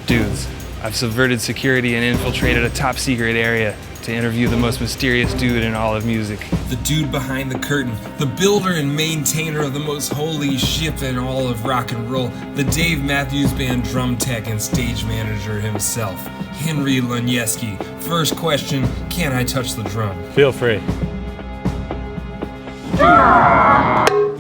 Dudes, I've subverted security and infiltrated a top secret area to interview the most mysterious dude in all of music. The dude behind the curtain, the builder and maintainer of the most holy ship in all of rock and roll, the Dave Matthews Band drum tech and stage manager himself, Henry Luniewski. First question, can I touch the drum? Feel free.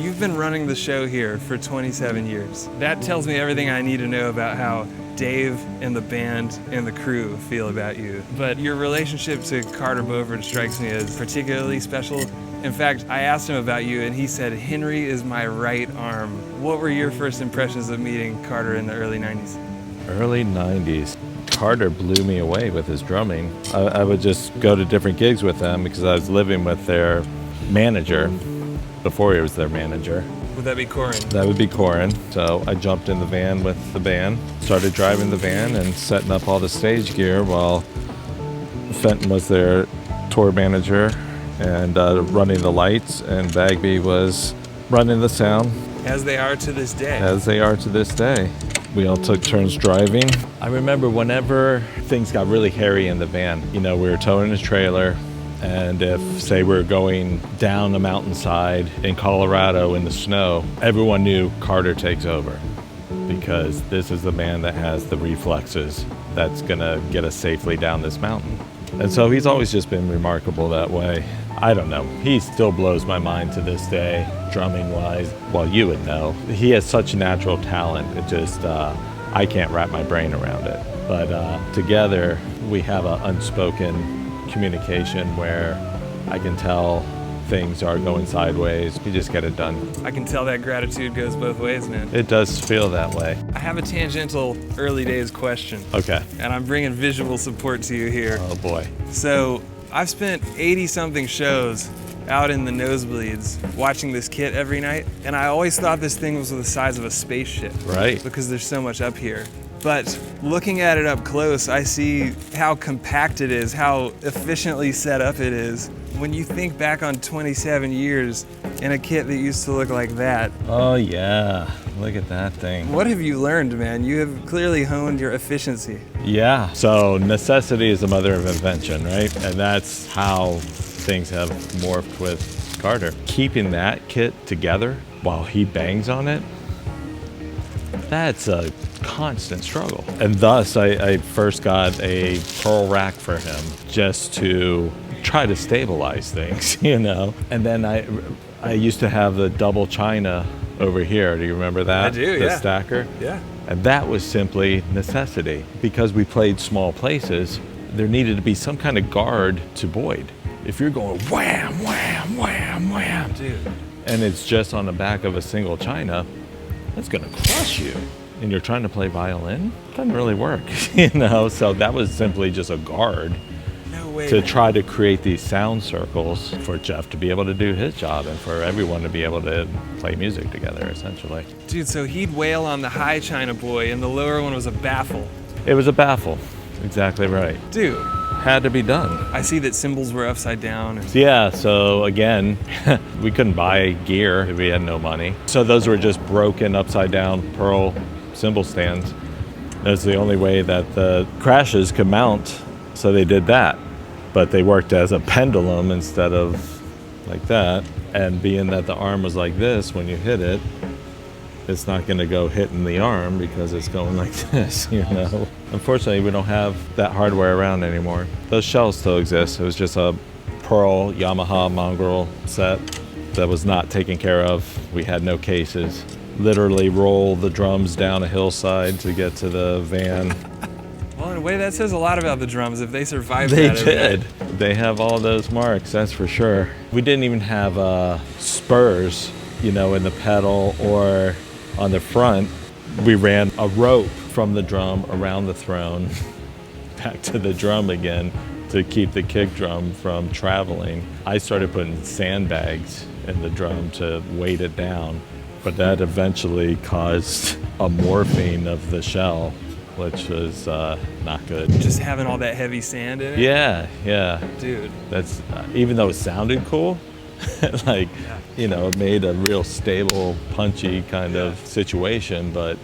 You've been running the show here for 27 years. That tells me everything I need to know about how Dave and the band and the crew feel about you. But your relationship to Carter Beauford strikes me as particularly special. In fact, I asked him about you and he said, Henry is my right arm. What were your first impressions of meeting Carter in the early 90s? Early 90s. Carter blew me away with his drumming. I would just go to different gigs with them because I was living with their manager before he was their manager. Would that be Corin? That would be Corin. So I jumped in the van with the band, started driving the van and setting up all the stage gear while Fenton was their tour manager and running the lights, and Bagby was running the sound. As they are to this day. As they are to this day. We all took turns driving. I remember whenever things got really hairy in the van, you know, we were towing a trailer, and if, say, we were going down a mountainside in Colorado in the snow, everyone knew Carter takes over because this is the man that has the reflexes that's gonna get us safely down this mountain. And so he's always just been remarkable that way. I don't know, he still blows my mind to this day, drumming-wise. Well, you would know. He has such natural talent, it just, I can't wrap my brain around it. But together, we have an unspoken communication where I can tell things are going sideways. You just get it done. I can tell that gratitude goes both ways, man. It does feel that way. I have a tangential early days question. Okay. And I'm bringing visual support to you here. Oh boy. So I've spent 80-something shows out in the nosebleeds watching this kit every night, and I always thought this thing was the size of a spaceship. Right. Because there's so much up here. But looking at it up close, I see how compact it is, how efficiently set up it is. When you think back on 27 years in a kit that used to look like that. Oh yeah, look at that thing. What have you learned, man? You have clearly honed your efficiency. Yeah, so necessity is the mother of invention, right? And that's how things have morphed with Carter. Keeping that kit together while he bangs on it, that's a constant struggle. And thus, I first got a pearl rack for him just to try to stabilize things, you know? And then I used to have the double china over here. Do you remember that? I do, the yeah. stacker? Yeah. And that was simply necessity. Because we played small places, there needed to be some kind of guard to Boyd. If you're going wham, wham, wham, wham, Dude. and it's just on the back of a single china, that's gonna crush you. And you're trying to play violin, it doesn't really work, you know? So that was simply just a guard No way, to man. try to create these sound circles for Jeff to be able to do his job and for everyone to be able to play music together, essentially. Dude, so he'd wail on the high china boy and the lower one was a baffle. It was a baffle, exactly right. Dude, Had to be done. I see that cymbals were upside down. Yeah, so again, we couldn't buy gear if we had no money. So those were just broken upside down pearl cymbal stands. That's the only way that the crashes could mount, so they did that. But they worked as a pendulum instead of like that. And being that the arm was like this, when you hit it, it's not gonna go hitting the arm because it's going like this, you know? Unfortunately, we don't have that hardware around anymore. Those shells still exist. It was just a pearl Yamaha mongrel set that was not taken care of. We had no cases. Literally roll the drums down a hillside to get to the van. Well, in a way, that says a lot about the drums if they survived They that. did. They have all those marks, that's for sure. We didn't even have spurs, you know, in the pedal or on the front. We ran a rope from the drum around the throne back to the drum again to keep the kick drum from traveling. I started putting sandbags in the drum to weight it down, but that eventually caused a morphing of the shell, which was not good. Just having all that heavy sand in it? Yeah, yeah. Dude. That's, even though it sounded cool, like, you know, it made a real stable, punchy kind of situation, but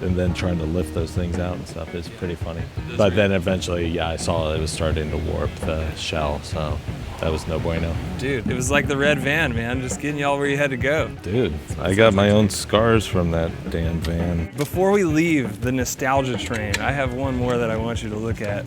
and then trying to lift those things out and stuff is pretty funny. But then eventually, yeah, I saw it was starting to warp the shell, so that was no bueno. Dude, it was like the red van, man, just getting y'all where you had to go. Dude, I got my own scars from that damn van. Before we leave the nostalgia train, I have one more that I want you to look at.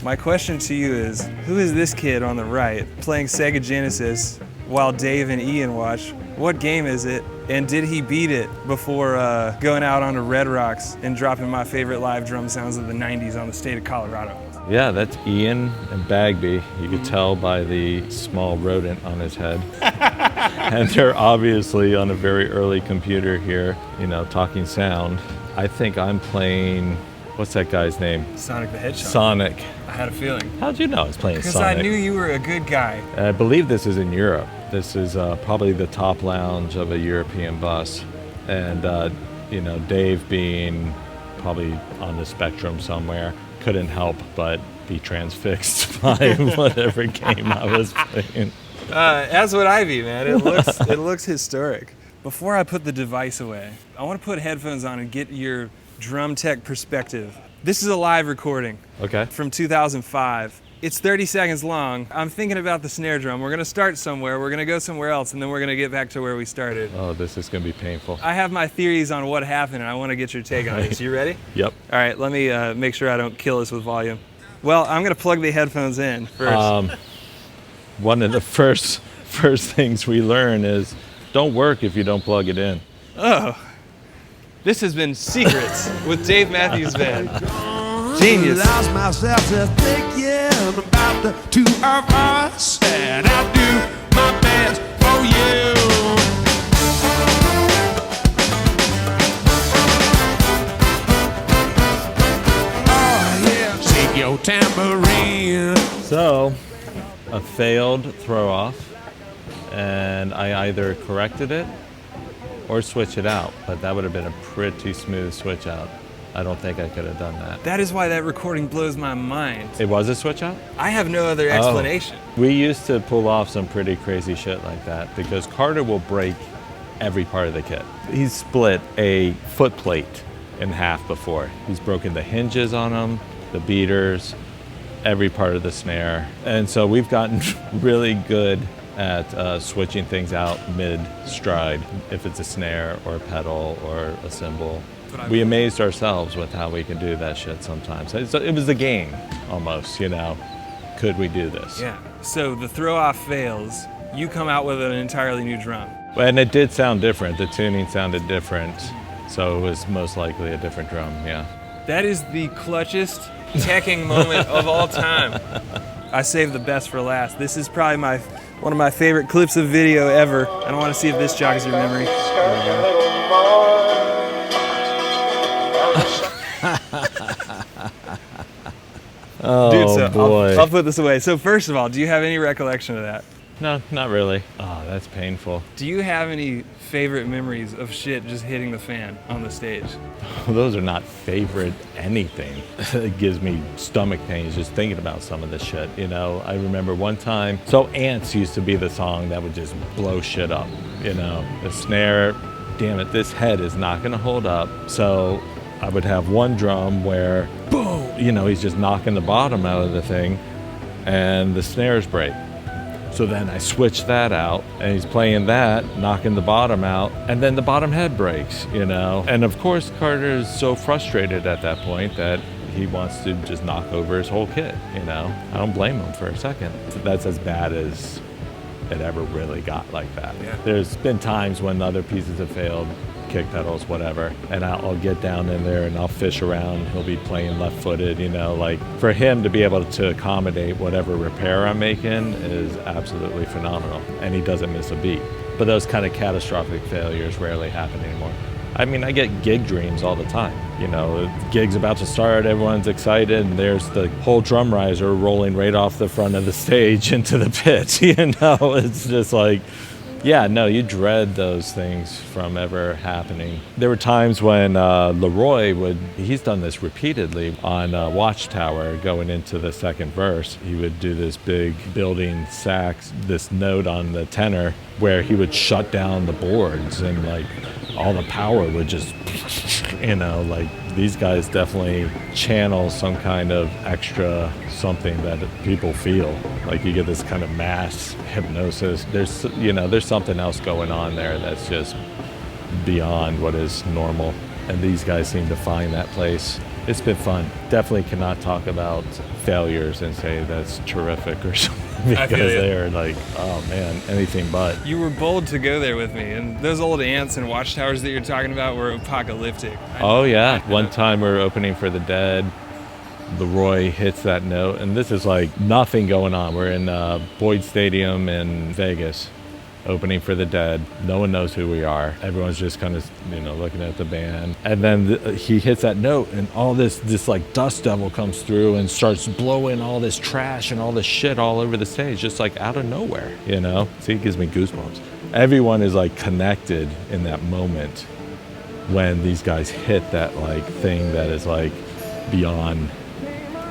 My question to you is, who is this kid on the right playing Sega Genesis while Dave and Ian watch? What game is it? And did he beat it before going out onto Red Rocks and dropping my favorite live drum sounds of the 90s on the state of Colorado? Yeah, that's Ian and Bagby. You could tell by the small rodent on his head. And they're obviously on a very early computer here, you know, talking sound. I think I'm playing, what's that guy's name? Sonic the Hedgehog. Sonic. I had a feeling. How'd you know I was playing Because Sonic? I knew you were a good guy. I believe this is in Europe. This is probably the top lounge of a European bus. And, you know, Dave being probably on the spectrum somewhere, couldn't help but be transfixed by whatever game I was playing. As would I be, man. It looks historic. Before I put the device away, I want to put headphones on and get your drum tech perspective. This is a live recording. Okay. From 2005. It's 30 seconds long. I'm thinking about the snare drum. We're gonna start somewhere, we're gonna go somewhere else, and then we're gonna get back to where we started. Oh, this is gonna be painful. I have my theories on what happened, and I want to get your take on it. So you ready? Yep. All right, let me make sure I don't kill us with volume. Well, I'm gonna plug the headphones in first. One of the first things we learn is don't work if you don't plug it in. Oh, this has been Secrets with Dave Matthews Band. Genius. Lost myself to thinking about the two of us, and I'll do my best for you. Oh yeah, shake your tambourine. So, a failed throw off, and I either corrected it or switch it out, but that would have been a pretty smooth switch out. I don't think I could have done that. That is why that recording blows my mind. It was a switch out? I have no other explanation. We used to pull off some pretty crazy shit like that because Carter will break every part of the kit. He's split a foot plate in half before. He's broken the hinges on them, the beaters, every part of the snare. And so we've gotten really good at switching things out mid-stride, if it's a snare or a pedal or a cymbal. We amazed ourselves with how we can do that shit sometimes. It was a game, almost, you know. Could we do this? Yeah. So the throw-off fails. You come out with an entirely new drum. And it did sound different. The tuning sounded different. So it was most likely a different drum, yeah. That is the clutchest teching moment of all time. I saved the best for last. This is probably one of my favorite clips of video ever. I don't want to see if this jogs your memory. There we go. Oh, dude, so boy. I'll put this away. So first of all, do you have any recollection of that? No, not really. Oh, that's painful. Do you have any favorite memories of shit just hitting the fan on the stage? Those are not favorite anything. It gives me stomach pains just thinking about some of this shit, you know? I remember one time, so Ants used to be the song that would just blow shit up, you know? The snare, damn it, this head is not gonna hold up. So I would have one drum where, boom, you know, he's just knocking the bottom out of the thing and the snares break. So then I switch that out and he's playing that, knocking the bottom out, and then the bottom head breaks, you know? And of course, Carter is so frustrated at that point that he wants to just knock over his whole kit, you know? I don't blame him for a second. That's as bad as it ever really got like that. Yeah. There's been times when other pieces have failed, kick pedals, whatever, and I'll get down in there and I'll fish around. He'll be playing left-footed, you know, like for him to be able to accommodate whatever repair I'm making is absolutely phenomenal, and he doesn't miss a beat. But those kind of catastrophic failures rarely happen anymore. I mean, I get gig dreams all the time. You know, gig's about to start, everyone's excited, and there's the whole drum riser rolling right off the front of the stage into the pit, you know? It's just like, yeah, no, you dread those things from ever happening. There were times when Leroy he's done this repeatedly on Watchtower going into the second verse. He would do this big building sax, this note on the tenor where he would shut down the boards and like all the power would just You know, like these guys definitely channel some kind of extra something that people feel. Like you get this kind of mass hypnosis. There's something else going on there that's just beyond what is normal. And these guys seem to find that place. It's been fun. Definitely cannot talk about failures and say that's terrific or something, because they're like, oh man, anything but. You were bold to go there with me, and those old ants and watchtowers that you're talking about were apocalyptic. Oh yeah, one time we were opening for the Dead. Leroy hits that note, and this is like nothing going on. We're in Boyd Stadium in Vegas, opening for the Dead. No one knows who we are. Everyone's just kind of, looking at the band. And then he hits that note, and all this like dust devil comes through and starts blowing all this trash and all this shit all over the stage, just like out of nowhere, See, it gives me goosebumps. Everyone is like connected in that moment when these guys hit that like thing that is like beyond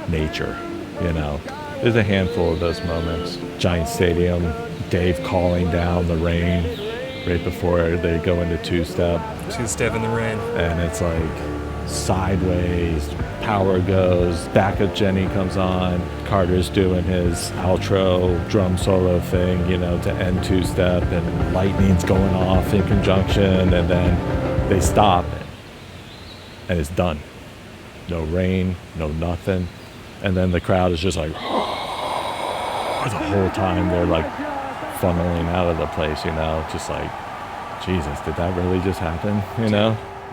nature, There's a handful of those moments. Giant stadium, Dave calling down the rain right before they go into two-step. Two-step in the rain. And it's like sideways, power goes, backup Jenny comes on, Carter's doing his outro drum solo thing, to end two-step, and lightning's going off in conjunction, and then they stop, and it's done. No rain, no nothing. And then the crowd is just like, the whole time they're like funneling out of the place, just like, Jesus, did that really just happen,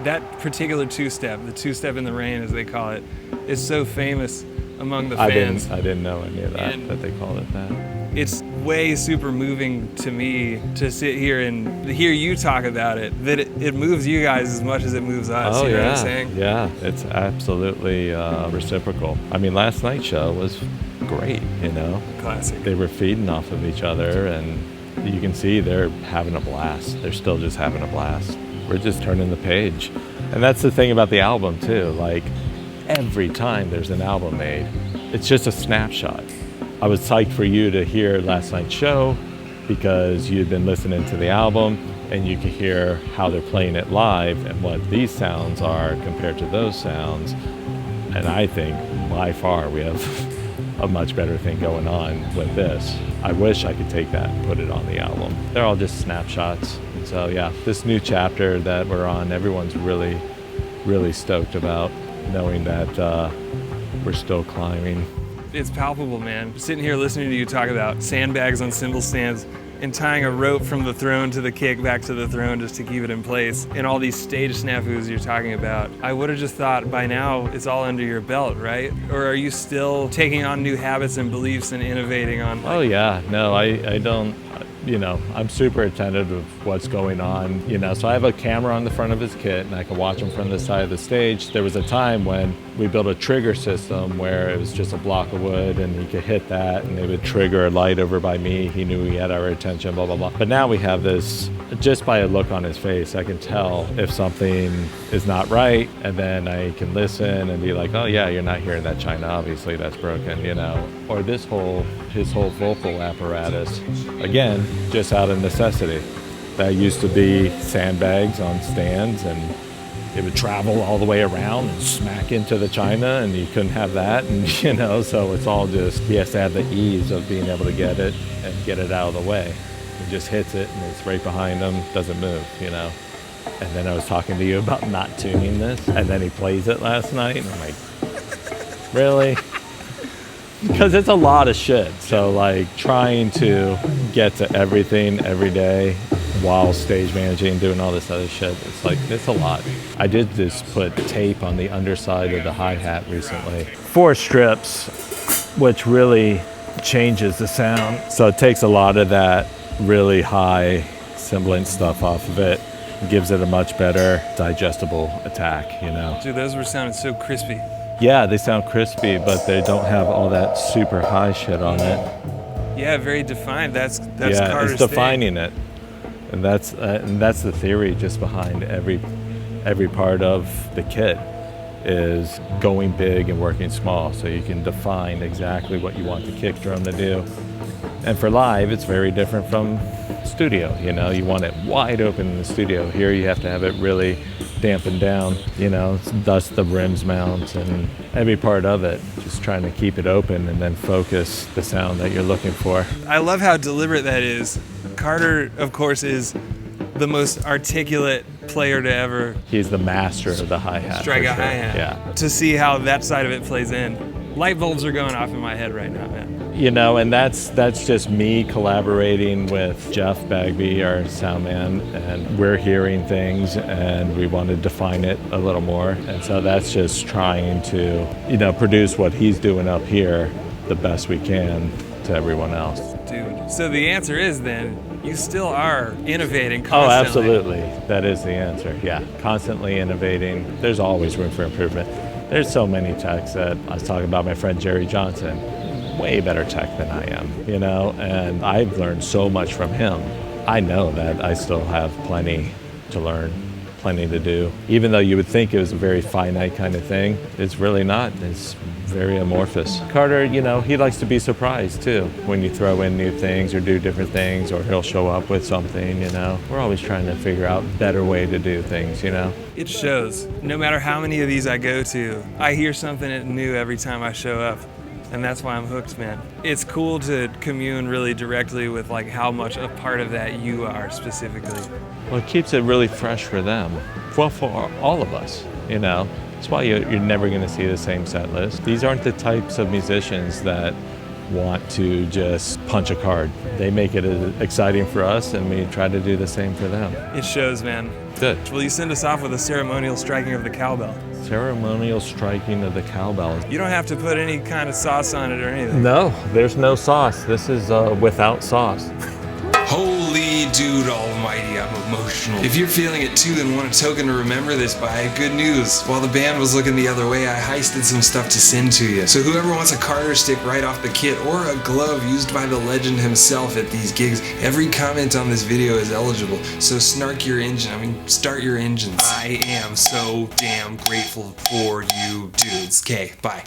That particular two-step, the two-step in the rain as they call it, is so famous among the fans. I didn't know any of that they called it that. It's way super moving to me to sit here and hear you talk about it, that it moves you guys as much as it moves us. Oh, you know yeah. what I'm saying? Yeah, it's absolutely reciprocal. I mean, last night's show was great, Classic. They were feeding off of each other, and you can see they're having a blast. They're still just having a blast. We're just turning the page. And that's the thing about the album, too. Like, every time there's an album made, it's just a snapshot. I was psyched for you to hear last night's show because you'd been listening to the album and you could hear how they're playing it live and what these sounds are compared to those sounds. And I think by far we have a much better thing going on with this. I wish I could take that and put it on the album. They're all just snapshots. And so yeah, this new chapter that we're on, everyone's really, really stoked about, knowing that we're still climbing. It's palpable, man. Sitting here listening to you talk about sandbags on cymbal stands and tying a rope from the throne to the kick back to the throne just to keep it in place, and all these stage snafus you're talking about. I would have just thought by now it's all under your belt, right? Or are you still taking on new habits and beliefs and innovating on? Oh yeah, no, I don't. I'm super attentive of what's going on, so I have a camera on the front of his kit and I can watch him from the side of the stage. There was a time when we built a trigger system where it was just a block of wood and he could hit that and it would trigger a light over by me. He knew he had our attention, blah, blah, blah. But now we have this, just by a look on his face, I can tell if something is not right, and then I can listen and be like, oh yeah, you're not hearing that china, obviously that's broken, Or his whole vocal apparatus, again, just out of necessity. That used to be sandbags on stands, and it would travel all the way around and smack into the china, and you couldn't have that, and so it's all just, he has to have the ease of being able to get it and get it out of the way. He just hits it and it's right behind him, doesn't move, And then I was talking to you about not tuning this, and then he plays it last night, and I'm like, really? Because it's a lot of shit. So like trying to get to everything every day while stage managing, doing all this other shit, it's a lot. I did just put tape on the underside of the hi-hat recently. 4 strips, which really changes the sound. So it takes a lot of that really high sibilant stuff off of it, gives it a much better digestible attack, Dude, those were sounding so crispy. Yeah, they sound crispy, but they don't have all that super high shit on it. Yeah, very defined. That's yeah, Carter's it's defining it, and that's the theory just behind every part of the kit is going big and working small, so you can define exactly what you want the kick drum to do. And for live, it's very different from studio. You want it wide open in the studio. Here, you have to have it really dampened down, you know, thus the rims mount and every part of it, just trying to keep it open and then focus the sound that you're looking for. I love how deliberate that is. Carter, of course, is the most articulate player to ever He's the master of the hi-hat. strike for a sure. hi-hat. Yeah. To see how that side of it plays in. Light bulbs are going off in my head right now, man. You know, and that's just me collaborating with Jeff Bagby, our sound man, and we're hearing things and we want to define it a little more. And so that's just trying to, you know, produce what he's doing up here the best we can to everyone else. Dude. So the answer is then, you still are innovating Oh, constantly. absolutely. That is the answer. Yeah, constantly innovating. There's always room for improvement. There's so many techs that I was talking about my friend Jerry Johnson. Way better tech than I am, you know, and I've learned so much from him. I know that I still have plenty to learn, plenty to do. Even though you would think it was a very finite kind of thing, it's really not. It's very amorphous. Carter, you know, he likes to be surprised too when you throw in new things or do different things, or he'll show up with something, you know. We're always trying to figure out a better way to do things, you know. It shows. No matter how many of these I go to, I hear something new every time I show up. And that's why I'm hooked, man. It's cool to commune really directly with like how much a part of that you are specifically. Well, it keeps it really fresh for them. Well, for all of us, you know. That's why you're never going to see the same set list. These aren't the types of musicians that want to just punch a card. They make it exciting for us, and we try to do the same for them. It shows, man. Good. Will you send us off with a ceremonial striking of the cowbell? Ceremonial striking of the cowbell. You don't have to put any kind of sauce on it or anything. No, there's no sauce. This is without sauce. Holy dude almighty, I'm emotional. If you're feeling it too and want a token to remember this by, good news. While the band was looking the other way, I heisted some stuff to send to you. So whoever wants a Carter stick right off the kit or a glove used by the legend himself at these gigs, every comment on this video is eligible. So start your engines. I am so damn grateful for you dudes. Okay, bye.